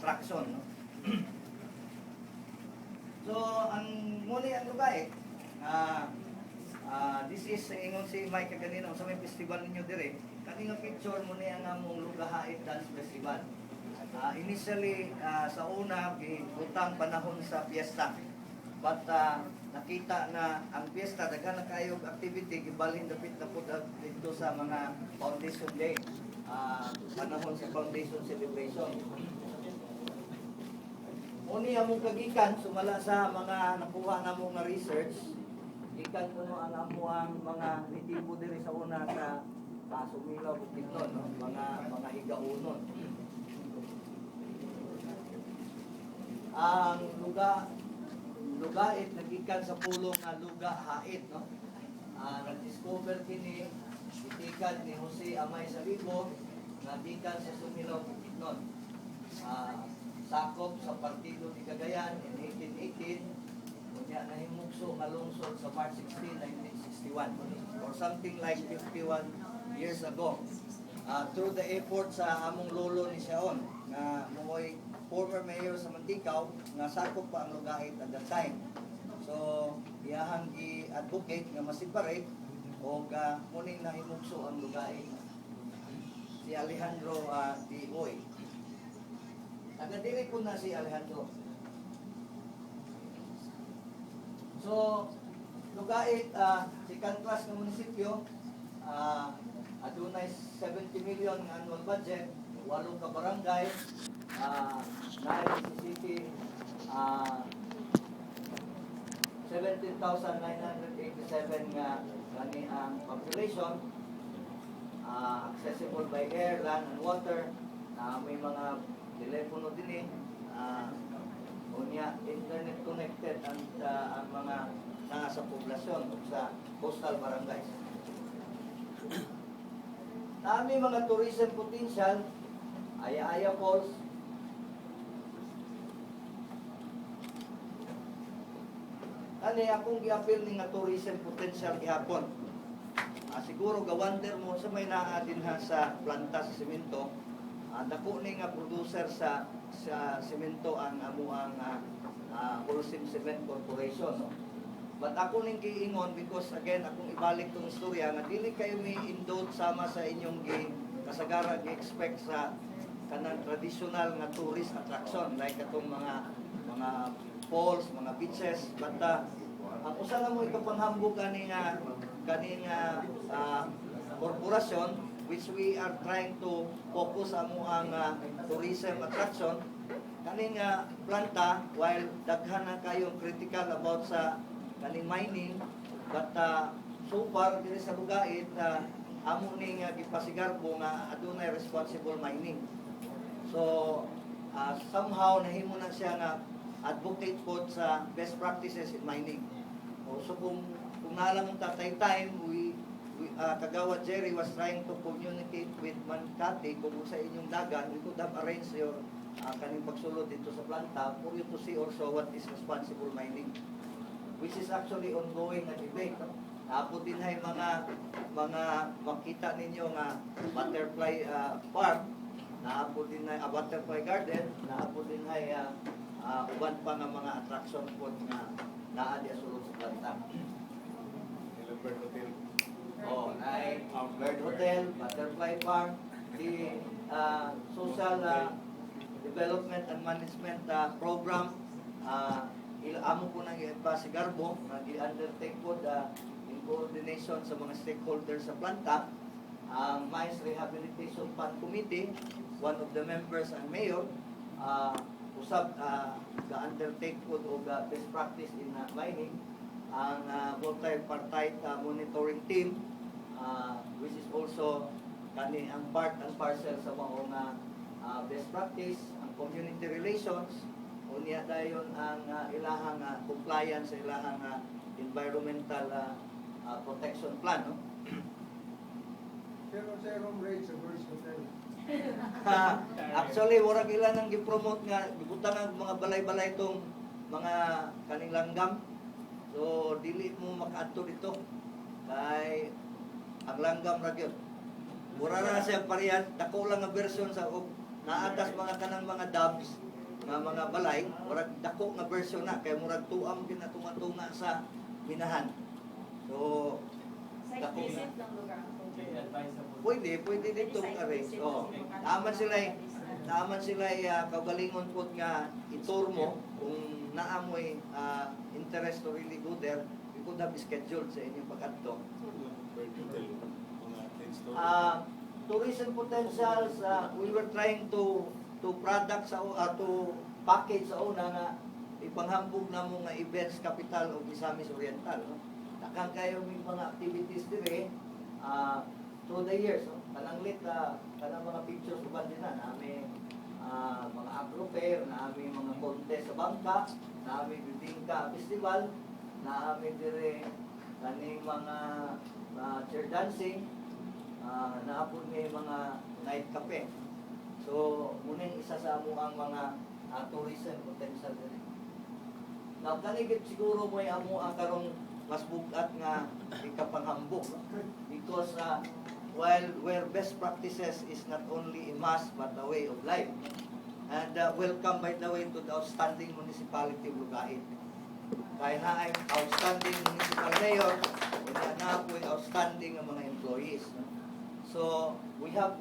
attraction, no? So ang muli ang Lugait, this is ingon si Mike kanina sa may festival ninyo dire. Kanina picture mo niya nga mong Lugait Dance Festival. Initially sa una gibutang panahon sa piyesta. But nakita na ang piyesta daghan na kayo activity gibalhin dapit na pud dito sa mga Foundation Day. Panahon sa Foundation Celebration. Uni among kagikan sumala sa mga nakuha namo nga research, gikan kuno ang amuang mga nitibo diri sa una sa Sumilaw Bukidnon, no? mga higaunon. Ang Lugait nagikan sa pulong nga Lugait, no? Nag-discover kini itikan ni Jose Amay Salibo nga gikan sa Sumilaw Bukidnon. Sakop sa Partido ni Cagayan in 1818, kunya nahimugso nga lungsod sa March 16, 1961, or something like 51 years ago. Through the effort sa among lolo ni Siaon, nga mo'y former mayor sa Manticaw, nga sakop pa ang Lugait at that time. So, iyahang i-advocate nga ma-separate o muning nahimugso ang Lugait. Si Alejandro Oy. Taga-dili po na si Alejandro. So, Lugait, second class ng munisipyo, adunay 70 million ng annual budget, 8 ka barangay, 9 city, 17,987 nga gani ang population, accessible by air, land, and water, may mga telepono din unya internet connected ang mga nasa poblasyon o sa coastal barangays. Nami mga tourism potential, Aya-Aya Falls, ani akong gi-appeal ni nga tourism potential gihapon. Siguro gawander mo sa may naa dinha sa planta sa semento. Dako ni nga producer sa semento ang amuang Holcim Cement Corporation, no? But ako ning giingon because again akong ibalik tong istorya nga dili kayo mi indulge sama sa inyong kasagaran gi-expect sa kanang traditional nga tourist attraction like atong mga falls, mga beaches, but ang usa na mo ikapanghambog kani nga korporasyon which we are trying to focus amo ang tourism attraction kaning planta while daghan na kayong critical about sa kaning mining, but so far diri sa Lugait amo ning gipasigarbo nga adunay responsible mining. So somehow nahimo na siya nga advocate po sa best practices in mining. So kung naalam mong tatay time, Kagawad Jerry was trying to communicate with Makati kung sa inyong dagan, we could have arranged your kaning pagsulod dito sa planta for you to see also what is responsible mining, which is actually ongoing na debate. Apo din hay mga makita ninyo nga butterfly park, naapo din hay butterfly garden, naapo din hay uban pa nga mga attraction po nga naa di sulod sa planta. Bird Hotel. Bird Hotel, Butterfly Park, the Social Development and Management Program, amo po nang ipasigarbo, nag-undertake po in coordination sa mga stakeholders sa planta, Mines Rehabilitation Fund Committee, one of the members ang mayor, usab ga-undertake po o best practice in mining, ang multi-partite monitoring team, which is also kani ang part and parcel sa mga best practice, ang community relations, unya dayon ang ilahang compliance sa ilahang environmental protection plan, no? Pero sa room rate sa Bird Hotel. Actually, warag ilan ang gipromote nga gibutang ang mga balay-balay itong mga kaning langgam. So dili mo makaadto dito kay ang langgam ra gyud. Mura na siya parehas, dako lang nga version sa naatas mga kanang mga dubs nga mga balay, murag dako nga version na kay murag tuam ginatunga-tunga sa minahan. So Site dako visit ng lugar ang pwede dito arrange. Oh, naman sila kaugalingon pod nga itur mo kung naamoy interest to really go there, you could have scheduled sa inyong pag-adto. Tourism potentials, we were trying to product sa to package sa una nga ipanghambog na mo nga events capital of Misamis Oriental, no? Dakan kayo may mga activities dire through the years, no? Kananglit kanang mga pictures uban din na nami mga agro fair, nami mga contest sa bangka, nami bibingka festival, nami dire kaning mga chair dancing, naapod may mga night cafe. So, muna isa sa amo ang mga tourism potential din. Now, kanigit siguro mo amo ang karong mas bugat nga ikapanghambog. Because where best practices is not only a must but a way of life. And welcome by the way to the outstanding municipality of Lugait. Kaya na ay outstanding municipal mayor, kaya na po outstanding ang mga employees. So, we have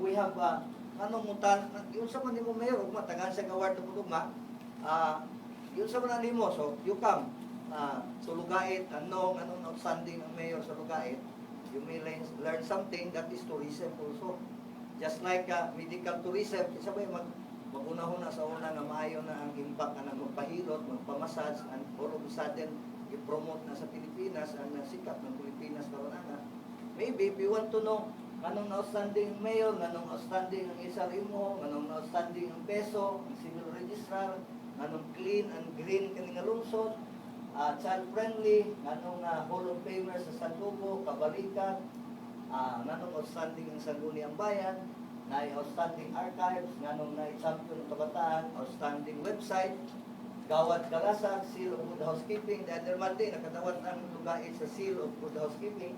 anong mutan, yun sa man mo mayor, ug matagan sa award na pudugma, yun sa man mo, so you come to Lugait, anong outstanding ang mayor sa Lugait, you may learn something that is tourism also. Just like medical tourism, isa ba yung magunahon na sa una nga maayo na ang impact na magpahilot, magpamassage, and all of a sudden, i-promote na sa Pilipinas, ang sikat ng Pilipinas karon na. Maybe if you want to know anong outstanding mayor, anong outstanding ang SRE mo, anong outstanding ang peso, ang civil registrar, anong clean and green kaning lungsod, child friendly, anong Hall of Famers sa Sandugo, Kabalikan, anong outstanding ang Sangguniang Bayan, na outstanding archives, nganong na champion ng kabataan, outstanding website, Gawad Kalasag, Seal of Good Housekeeping, the other Monday, nakatawat ang Lugait sa Seal of Good Housekeeping,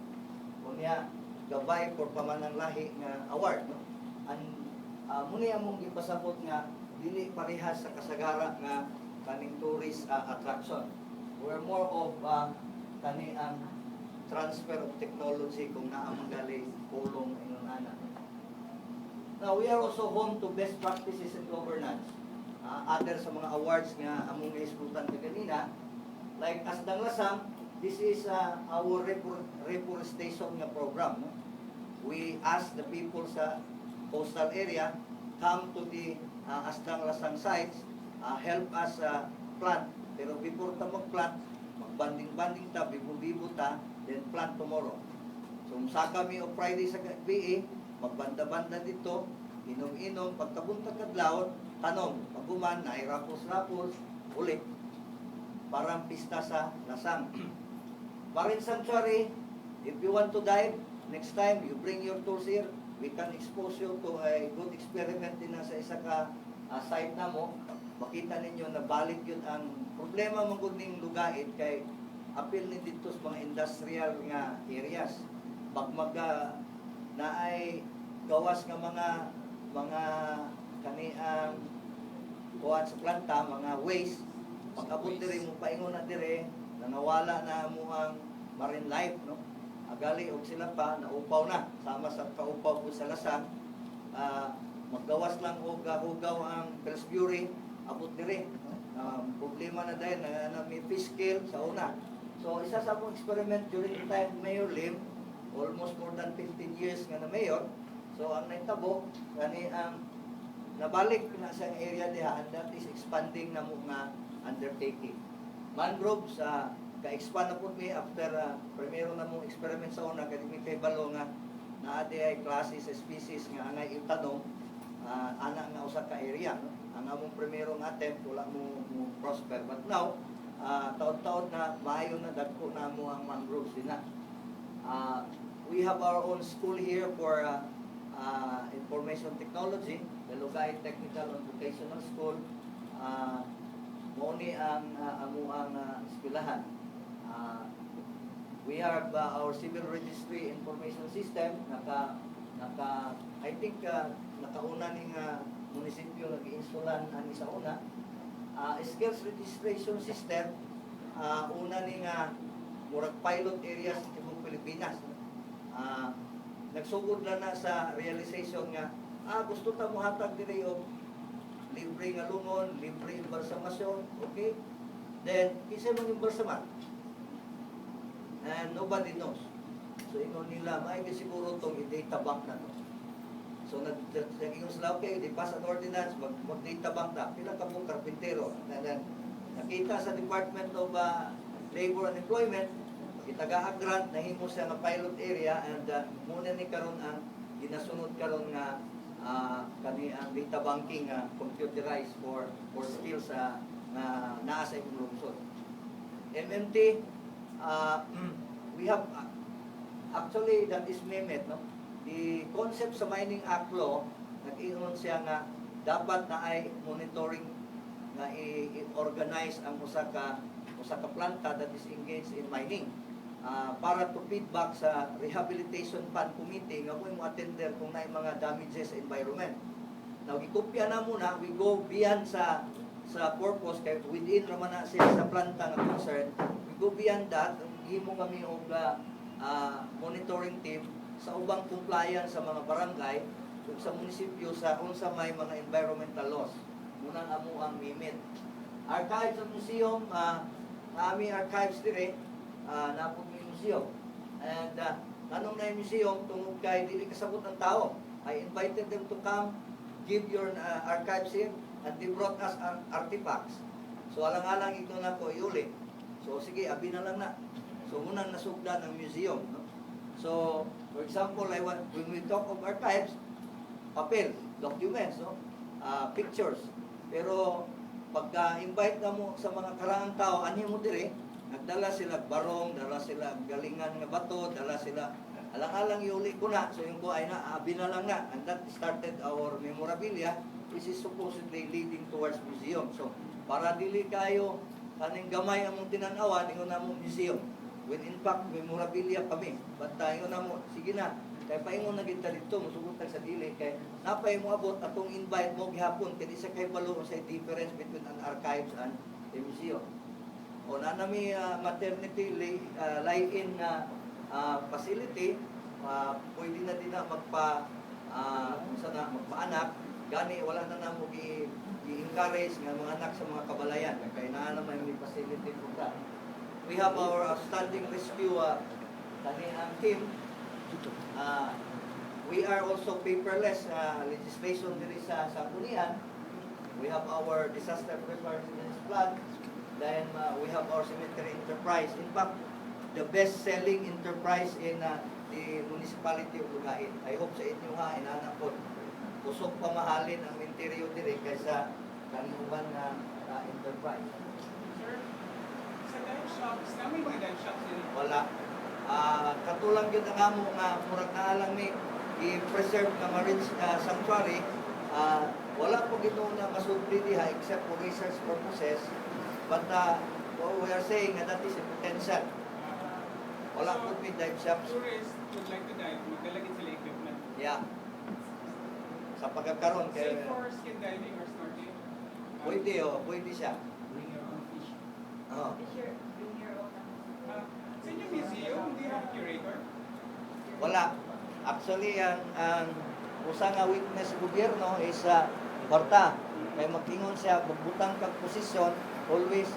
kunya gabay for pamanang lahi nga award, no? Muna among gipasabot nga dili parehas sa kasagara nga kaning tourist attraction. We're more of kani ang transfer of technology kung naa magali pulong ingon ana. Now, we are also home to best practices in governance. Other sa mga awards nga among naisputan kanina, like Asdang Lasang, this is our reforestation nga program. No? We ask the people sa coastal area, come to the Asdang Lasang sites, help us plant. Pero before ta mag-plant, magbanding-banding ta, bibo-bibo ta, then plant tomorrow. So, sa kami o Friday sa BA, magbanda-banda dito, inom-inom, pagkabuntag kadlawon, tanom, paguman, nairapos-rapos, ulit. Parang pista sa Lasang. Marine Sanctuary, if you want to dive, next time, you bring your tools here, we can expose you to a good experiment din na sa isa ka site na mo. Makita ninyo na balik yun ang problema mong ning Lugait kay apil ni dito sa mga industrial nga areas. Pag na ay gawas nga mga kaniang kuwan sa planta, mga waste, pag-abot diri mo paingon na dire, na nawala na mo ang marine life, no? Agali og sila pa naupaw na sama sa kaupaw ko sa Lasang, maggawas lang og hugaw ang Pillsbury, abot dire. Problema na dahil na may fish kill sa una. So isa sa akong experiment during the time Mayor Lim, almost more than 15 years nga na mayor. So ang naitabo kani ang nabalik na sa area diha, and that is expanding na mo nga undertaking. Mangroves ka-expand na po mi after primero na mong experiment sa una kay mi kay balo nga naa ay klase sa species nga angay itanong ana nga usa ka area, no? Ang among primerong attempt wala mo prosper, but now taon-taon na maayo na dagko na mo ang mangroves din na. We have our own school here for information technology, the Lugait Technical and Vocational School. Moni ang amuang eskwelahan. We have our civil registry information system I think nakauna ning munisipyo nag-instalan ani sa una. skills registration system, una ni nga murag pilot area sa tibok Pilipinas. Nagsugod na sa realization nga gusto ta mo hatag diri og libre nga lungon, libre embalsamasyon, okay? Then kinsa man embalsaman? And nobody knows. So ingon nila maigi siguro tong i-data bank na to. So nag-ingon sila, okay, di pass an ordinance, mag-data bank na. Pila ka mong karpintero. And then, nakita sa Department of Labor and Employment, itaga grant, nahimo siya nga pilot area, and muna ni karon ang ginasunod karon nga kani ang data banking computerized for skills na naa sa imong lungsod. MMT, we have actually that is Mehmet, no? The concept sa Mining Act Law, nag-ingon siya nga dapat na ay monitoring nga i-organize ang usa ka planta that is engaged in mining para to feedback sa Rehabilitation Fund Committee nga kung mo attender kung naay mga damages sa environment. Now, gikopya na muna, we go beyond sa purpose kay within raman na siya sa planta nga concern. We go beyond that, himo kami og monitoring team sa ubang compliance sa mga barangay ug sa munisipyo sa unsa may mga environmental laws. Munang amo ang mimit. Archives sa museum, kami archives dire, napod may museum. And nanong na yung museum, tungod kay dili kasabot ang tao. I invited them to come, give your archives here, and they brought us artifacts. So alang-alang ito na ko iuli. So sige, abi na lang na. So munang nasugdan ang museum, no? So, for example, when we talk of archives, papel, documents, no? Pictures. Pero pagka-invite na mo sa mga karaang tao, anhi mo dire, nagdala sila barong, dala sila galingan nga bato, dala sila alang-alang iuli ko na. So yung ko ay na, abi na lang na. And that started our memorabilia, which is supposedly leading towards museum. So, para dili kayo kaning gamay among tinan-awan, ingon na mo museum. When in fact, memorabilia kami. But ingon na mo, sige na, kaya paingon na kita dito, musugutag sa dili, kaya napay mo abot atong invite mo gihapon, kaya isa kay balo sa difference between an archives and a museum. O na nami maternity lie-in facility, pwede na din na magpaanak, gani wala na namo i-encourage nga mga anak sa mga kabalayan, kaya na naman may facility for that. We have our outstanding rescue team. We are also paperless legislation diri sa Sanggunian. We have our disaster preparedness plan. Then we have our cemetery enterprise. In fact, the best-selling enterprise in the municipality of Lugait. I hope sa inyo inanak po. Kusog pamahalin ang interior diri kaysa kaniuban na enterprise. Sa dive shops, namin mga dive shops din. Wala. Katulang yun ang amo nga murag na lang ni i-preserve na marine sanctuary. Wala po ginoon na masupli diha except for research purposes. But what we are saying that is a potential. Wala po may dive shops. Tourists would like to dive, magdalagin sila equipment. Yeah. Sa pagkakaroon Safe kay for skin diving or snorkeling? pwede siya. Bring your own fish. Oh. Bring your own. Sa inyong museum, do you have a curator? Wala. Actually, ang usa nga witness gobyerno is kwarta. Kay magingon siya, magbutang kag posisyon, always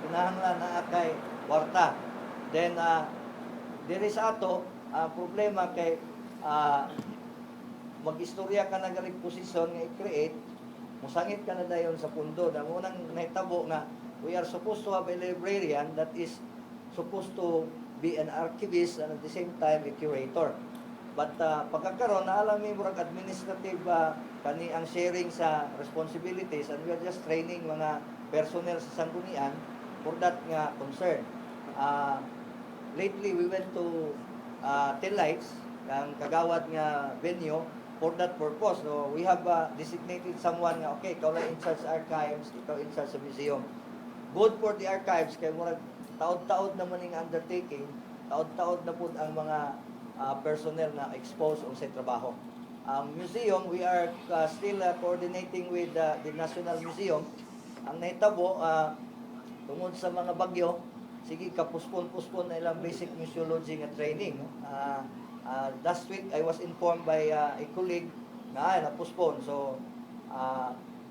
kinahanglan na kay kwarta. Then, diri sa ato, problema kay mag-istorya ka na galing posisyon nga i-create, musangit ka na dayon sa pundo. Na unang nahitabo nga, we are supposed to have a librarian that is supposed to be an archivist and at the same time a curator. But pagkakaroon, naalam mo murag administrative kani ang sharing sa responsibilities, and we are just training mga personnel sa Sanggunian for that nga concern. Lately, we went to Lights, ang kagawad nga venue, for that purpose. So, we have designated someone nga, okay, ikaw lang in charge sa archives, ikaw in charge sa museum. Good for the archives, kaya murag taod-taod naman yung undertaking, taod-taod na po ang mga personnel na exposed o sa trabaho. Museum, we are still coordinating with the National Museum ang nahitabo tungod sa mga bagyo, sige kapuspon-puspon na ilang basic museology nga training. No? Last week I was informed by a colleague na napuspon. So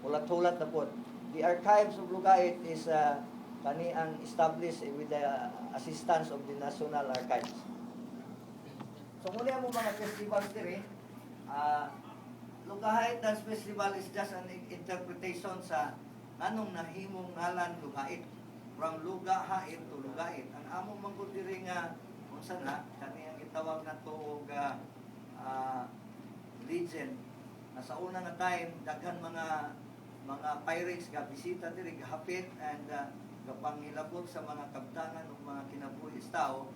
hulat-hulat na po. The archives of Lugait is kani ang established with the assistance of the National Archives. So muna mo mga festivals dire, Lugait Dance Festival is just an interpretation sa anong nahimong ngalan Lugait. From Lugait to Lugait. Ang among manggod dire nga unsa na kani ang gitawag nato og legend. Sa una nga time daghan mga pirates nga bisita diri gahapit and gapangilabot sa mga kabtangan ug mga kinabuhis tao.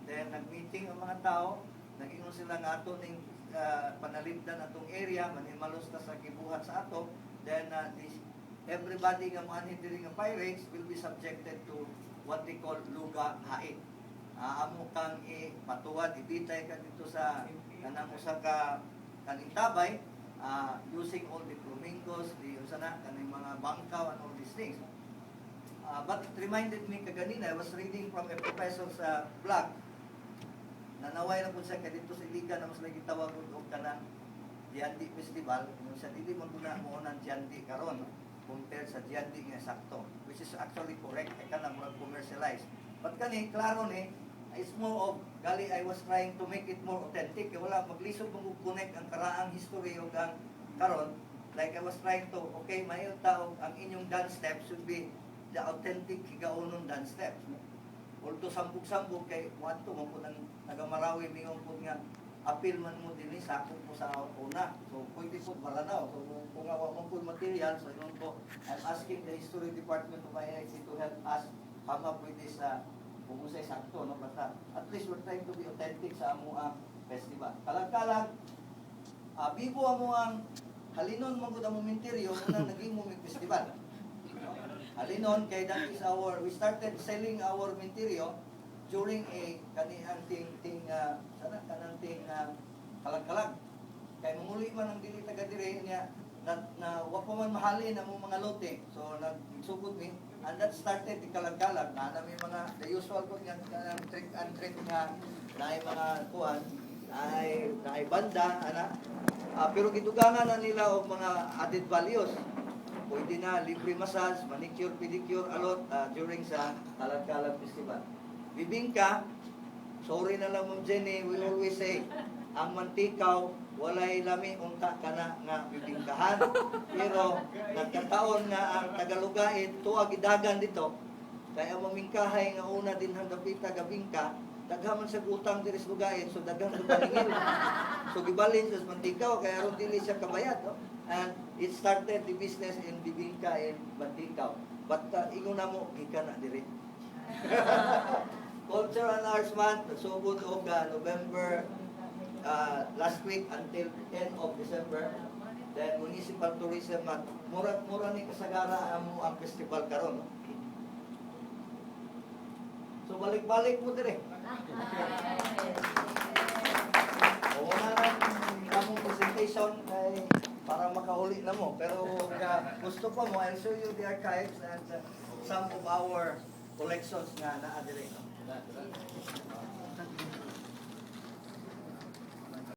Then nagmeeting ang mga tao, nag-ingon sila nga ato ning panalipdan atong area manimalos ta sa gibuhat sa ato. Then everybody nga manhi diri nga pirates will be subjected to what they call Lugait. Amo kang ipatuwad, ibitay ka dito sa kanang usa ka kaning tabay using all the flamingos, the kaning mga bangkaw and all these things. But it reminded me kaganina, I was reading from a professor's blog. Nanaway na po siya kadito sa Iligan na mas lagi tawag og kanang Diandi Festival. Kung siya dili man guna mo nang Diandi karon compared sa Diandi nga sakto, which is actually correct kay kanang murag commercialized. But kani klaro ni it's more of gali I was trying to make it more authentic. Kaya wala maglisod mong connect ang karaang history ug ang karon. Like I was trying to, okay, maayong tao, ang inyong dance steps should be the authentic higaonon dance steps. Although sambog-sambog kay wanto mo po ng taga-Marawi mingon po nga appeal man mo dinhi sakop mo sa una. So pwede po malanaw. So kung awa mo po material, so yun po, I'm asking the history department of IIC to help us come up with this kung usay sakto, no? Basta at least we're trying to be authentic sa amuang festival. Kalag-kalag, bibo amuang halinon mo gud ang momentaryo unang naging mo festival. Halinon kay that is we started selling our material during a kanihang ting kalag-kalag. Kay manguli man ang dili taga dire niya na wa pa man mahalin ang mga lote. So nagsugod mi and that started the kalag-kalag na may mga the usual ko nga trick and trick nga naay mga kuan ay banda ana. Pero gidugangan na nila og mga added values. Pwede na libre massage, manicure, pedicure, alot during sa Kalag-Kalag Festival. Bibingka, sorry na lang Ma'am Jenny, we always say, ang mantikaw, walay lami unta kana nga bibingkahan. Pero nagkataon nga ang Tagalugait, tuwa gidagan dito. Kaya mamingkahay nga una din hang dapita gabingka, daghaman sa utang diri sa Lugait, so daghang paningil. So gibalin sa mantikaw kaya ron dili siya kabayad, no? And it started the business in Bibingka and Mantikaw. But ingon na mo gikan na diri. Culture and Arts Month sugod og November last week until 10 of December. Then Municipal Tourism Month. Mura ni kasagara amo ang festival karon, no? So balik-balik mo dire. Wala na among presentation kay para makahuli na mo. Pero gusto pa mo, I'll show you the archives and some of our collections na naa dire.